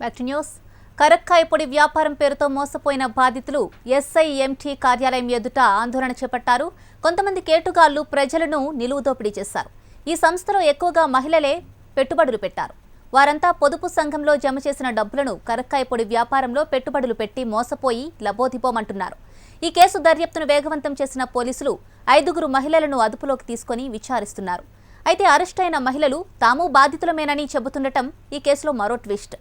Back to news. కరక్కాయ పొడి వ్యాపారం పేరుతో మోసపోయిన బాధితులు ఎస్ఐఎంటీ కార్యాలయం ఎదుట ఆందోళన చేపట్టారు. కొంతమంది కేటుగాళ్లు ప్రజలను నిలువుదోపిడీ చేశారు. ఈ సంస్థలో ఎక్కువగా మహిళలే పెట్టుబడులు పెట్టారు. వారంతా పొదుపు సంఘంలో జమ చేసిన డబ్బులను కరక్కాయ పొడి వ్యాపారంలో పెట్టుబడులు పెట్టి మోసపోయి లబోదిబోమంటున్నారు. ఈ కేసు దర్యాప్తును వేగవంతం చేసిన పోలీసులు 5 మహిళలను అదుపులోకి తీసుకుని విచారిస్తున్నారు. అయితే అరెస్ట్ అయిన మహిళలు తాము బాధితులమేనని చెబుతుండటం ఈ కేసులో మరో ట్విస్ట్.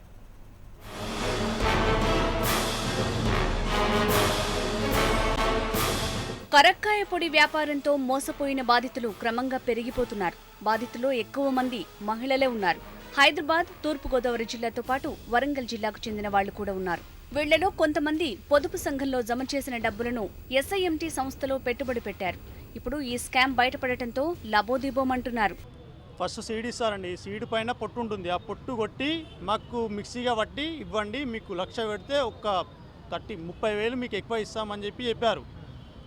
కరక్కాయ పొడి వ్యాపారంతో మోసపోయిన బాధితులు క్రమంగా పెరిగిపోతున్నారు. బాధితుల్లో ఎక్కువ మంది మహిళలే ఉన్నారు. హైదరాబాద్, తూర్పుగోదావరి జిల్లాతో పాటు వరంగల్ జిల్లాకు చెందిన వాళ్లు కూడా ఉన్నారు. వీళ్లలో కొంతమంది పొదుపు సంఘంలో జమ చేసిన డబ్బులను ఎస్ఐఎంటీ సంస్థలో పెట్టుబడి పెట్టారు. ఇప్పుడు ఈ స్కామ్ బయటపడటంతో లబోదిబోమంటున్నారు. ఫస్ట్ సీడ్ ఇస్తారండి. సీడ్ పైన పొట్టు ఉంటుంది. ఆ పొట్టు కొట్టి మాకు మిక్సీగా పట్టి ఇవ్వండి, మీకు 1,00,000 పెడితే ఒక 30,000 మీకు ఎక్కువ ఇస్తామని చెప్పారు.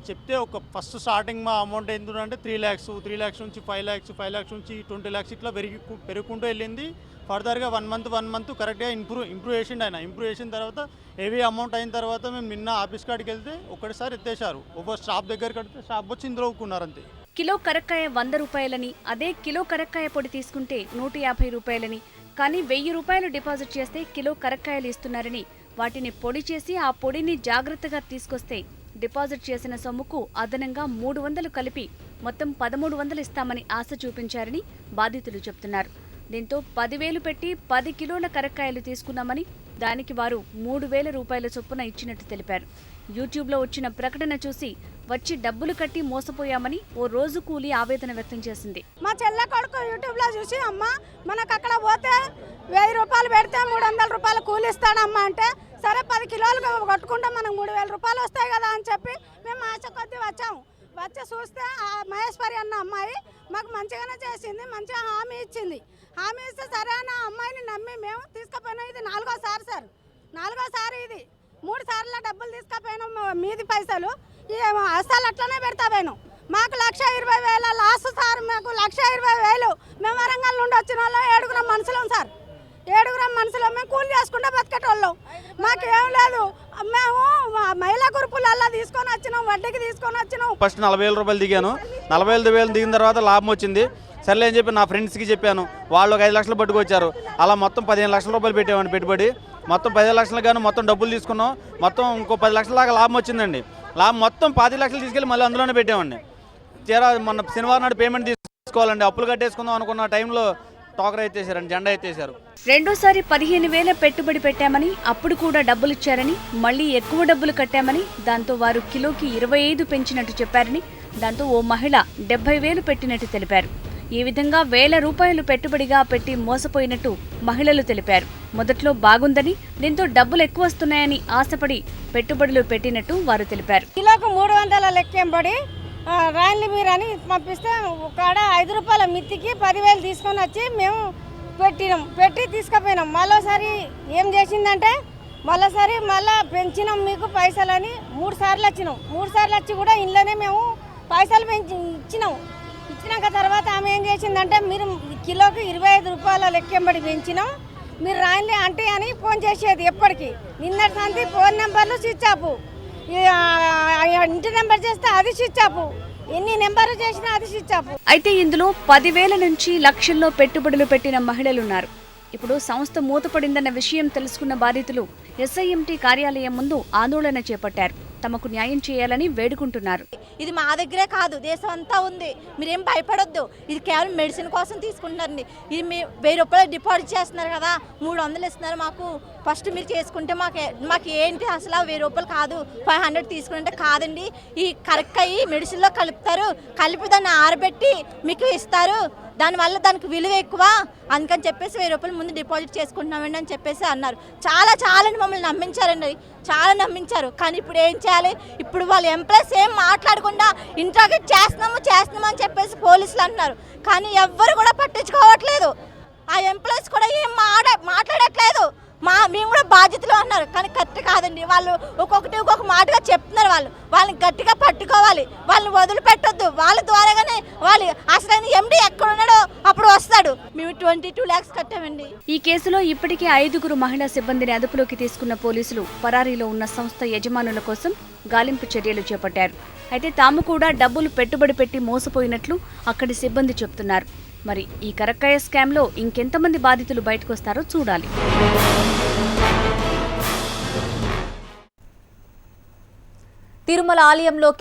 చెప్తే ఒక ఫస్ట్ స్టార్టింగ్ మా అమౌంట్ ఎందుకంటే 3 lakhs నుంచి 5 lakhs నుంచి 20 lakhs ఇట్లా పెరుగుకుంటూ వెళ్ళింది. ఫర్దర్గా 1 మంత్ కరెక్ట్గా ఇంప్రూవ్ చేసిండు ఆయన. ఇంప్రూవ్ చేసిన తర్వాత హెవీ అమౌంట్ అయిన తర్వాత మేము నిన్న ఆఫీస్ కాడికి వెళ్తే ఒకటిసారి ఎత్తేశారు. ఒక స్టాప్ దగ్గర కడితే స్టాప్ వచ్చి ఇందులోకున్నారు అంతే. కిలో కరక్కాయ 100 రూపాయలని, అదే కిలో కరక్కాయ పొడి తీసుకుంటే 150 రూపాయలని, కానీ 1000 రూపాయలు డిపాజిట్ చేస్తే కిలో కరక్కాయలు ఇస్తున్నారని, వాటిని పొడి చేసి ఆ పొడిని జాగ్రత్తగా తీసుకొస్తే డిపాజిట్ చేసిన సొమ్ముకు అదనంగా 300 కలిపి మొత్తం 1300 ఇస్తామని ఆశ చూపించారని బాధితులు చెబుతున్నారు. దీంతో 10,000 పెట్టి 10 కిలోల కరక్కాయలు తీసుకున్నామని, దానికి వారు 3,000 రూపాయల చొప్పున ఇచ్చినట్టు తెలిపారు. యూట్యూబ్లో వచ్చిన ప్రకటన చూసి వచ్చి డబ్బులు కట్టి మోసపోయామని ఓ రోజు కూలి ఆవేదన వ్యక్తం చేసింది. మా చెల్ల కొడుకు యూట్యూబ్లో చూసి అమ్మ మనకు అక్కడ పోతే 1000 రూపాయలు పెడితే 300 రూపాయలు కూలి ఇస్తాడమ్మా అంటే, సరే 10 కిలోలు కొట్టుకుంటే మనకు 3,000 రూపాయలు వస్తాయి కదా అని చెప్పి మేము ఆశ కొద్దీ వచ్చాము. వచ్చి చూస్తే ఆ మహేశ్వరి అన్న అమ్మాయి మాకు మంచిగానే చేసింది, మంచిగా హామీ ఇచ్చింది. హామీ ఇస్తే సరే అని ఆ అమ్మాయిని నమ్మి మేము తీసుకుపోయినాం. ఇది 4వసారి సార్, 4వసారి ఇది. 3 సార్లు డబ్బులు తీసుకుపోయినాం మీది పైసలు. అసలు అట్లనే పెడతా పోయినాం. మాకు 1,20,000 లాస్ట్ సార్, మాకు 1,20,000. మేము వరంగల్ నుండి వచ్చిన వాళ్ళం 7 మనుషులం సార్. 7 మనుషులం మేము కూలి చేసుకుంటే బతికేటోళ్ళం. మాకేం లేదు. మేము మహిళా గ్రూపులల్లా తీసుకొని వచ్చినాం, వడ్డీకి తీసుకొని వచ్చినాం. ఫస్ట్ 40,000 రూపాయలు దిగాను. 40,000 దిగిన తర్వాత లాభం వచ్చింది. సర్లే అని చెప్పి నా ఫ్రెండ్స్కి చెప్పాను. వాళ్ళు ఒక 5 లక్షలు పట్టుకొచ్చారు. అలా మొత్తం 15 లక్షల రూపాయలు పెట్టామని పెట్టుబడి. మొత్తం 15 లక్షలు కానీ మొత్తం డబ్బులు తీసుకున్నాం. మొత్తం ఇంకో 10 లక్షల దాకా లాభం వచ్చిందండి. లాభం మొత్తం 25 లక్షలు తీసుకెళ్ళి మళ్ళీ అందులోనే పెట్టామండి. తీరా మొన్న శనివారం నాడు పేమెంట్ తీసుకోవాలండి. అప్పులు కట్టేసుకుందాం అనుకున్న టైంలో టోకర్ ఎత్తేసారండి, జెండా ఎత్తేసారు. రెండోసారి 15,000 పెట్టుబడి పెట్టామని, అప్పుడు కూడా డబ్బులిచ్చారని, మళ్లీ ఎక్కువ డబ్బులు కట్టామని, దాంతో వారు కిలోకి 25 పెంచినట్టు చెప్పారని, దాంతో ఓ మహిళ 70,000 పెట్టినట్టు తెలిపారు. ఈ విధంగా 1,000 రూపాయలు పెట్టుబడిగా పెట్టి మోసపోయినట్టు మహిళలు తెలిపారు. మొదట్లో బాగుందని, దీంతో డబ్బులు ఎక్కువ వస్తున్నాయని ఆశపడి పెట్టుబడులు పెట్టినట్టు వారు తెలిపారు. కిలోకు 300 లెక్కెంబడి రాయల్ని మీరని పంపిస్తే ఒక 5 రూపాయల మిత్తికి 10,000 తీసుకొని వచ్చి మేము పెట్టినాం. పెట్టి తీసుకుపోయినాం. మరోసారి ఏం చేసిందంటే మళ్ళీ పెంచినాం మీకు పైసలని 3 సార్లు వచ్చినాం. 3 సార్లు వచ్చి కూడా ఇంట్లోనే మేము పైసలు ఇచ్చినాం. ఇచ్చినాక తర్వాత ఆమె ఏం చేసిందంటే, మీరు కిలోకి 25 రూపాయల లెక్కెంబడి పెంచినాం, మీరు రాయలే అంటే అని ఫోన్ చేసేది ఎప్పటికీ. నిన్నటి సంతి ఫోన్ నెంబర్లు స్విచ్ ఆఫ్, ఇంటి నెంబర్ చేస్తే అది స్విచ్ ఆఫ్, ఎన్ని నెంబర్లు చేసినా అది స్విచ్ ఆఫ్. అయితే ఇందులో 10,000 నుంచి లక్షల్లో పెట్టుబడులు పెట్టిన మహిళలున్నారు. ఇప్పుడు సంస్థ మూతపడిందన్న విషయం తెలుసుకున్న బాధితులు ఎస్ఐఎంటీ కార్యాలయం ముందు ఆందోళన చేపట్టారు. తమకు న్యాయం చేయాలని వేడుకుంటున్నారు. ఇది మా దగ్గరే కాదు, దేశం అంతా ఉంది. మీరేం భయపడొద్దు. ఇది కేవలం మెడిసిన్ కోసం తీసుకుంటారండి. ఇది 1000 రూపాయలు డిపాజిట్ చేస్తున్నారు కదా, 300 ఇస్తున్నారు మాకు. ఫస్ట్ మీరు చేసుకుంటే మాకు ఏంటి అసలు 1000 రూపాయలు కాదు, 500 తీసుకుంటే కాదండి. ఈ కరక్కాయ మెడిసిన్లో కలుపుతారు, కలిపి దాన్ని ఆరబెట్టి మీకు ఇస్తారు. దానివల్ల దానికి విలువ ఎక్కువ, అందుకని చెప్పేసి 1000 రూపాయలు ముందు డిపాజిట్ చేసుకుంటున్నామండి అని చెప్పేసి అన్నారు. చాలా మమ్మల్ని నమ్మించారండి, చాలా నమ్మించారు. కానీ ఇప్పుడు ఏం చేయాలి? ఇప్పుడు వాళ్ళ ఎంప్లాయీస్ ఏం మాట్లాడకుండా ఇంట్రాగేట్ చేస్తున్నాము అని చెప్పేసి పోలీసులు అంటున్నారు. కానీ ఎవ్వరు కూడా పట్టించుకోవట్లేదు. ఆ ఎంప్లాయీస్ కూడా ఏం మాట్లాడట్లేదు. మేము కూడా బాధ్యతలు అన్నారు, కానీ కరెక్ట్ కాదండి. వాళ్ళు ఒక్కొక్క మాటగా చెప్తున్నారు. వాళ్ళని గట్టిగా పట్టుకోవాలి, వాళ్ళని వదిలిపెట్టొద్దు. వాళ్ళ ద్వారాగానే వాళ్ళు అసలు ఎండి ఎక్కడ ఉన్నాడో అప్పుడు వస్తారు. కట్టాడు. మేము 22 lakhs కట్టామండి. ఈ కేసులో ఇప్పటికే 5 మహిళా సిబ్బందిని అదుపులోకి తీసుకున్న పోలీసులు పరారీలో ఉన్న సంస్థ యజమానుల కోసం గాలింపు చర్యలు చేపట్టారు. అయితే తాము కూడా డబ్బులు పెట్టుబడి పెట్టి మోసపోయినట్లు అక్కడి సిబ్బంది చెప్తున్నారు. మరి ఈ కరక్కాయ స్కామ్లో ఇంకెంతమంది బాధితులు బయటకొస్తారో చూడాలి. తిరుమల ఆలయంలో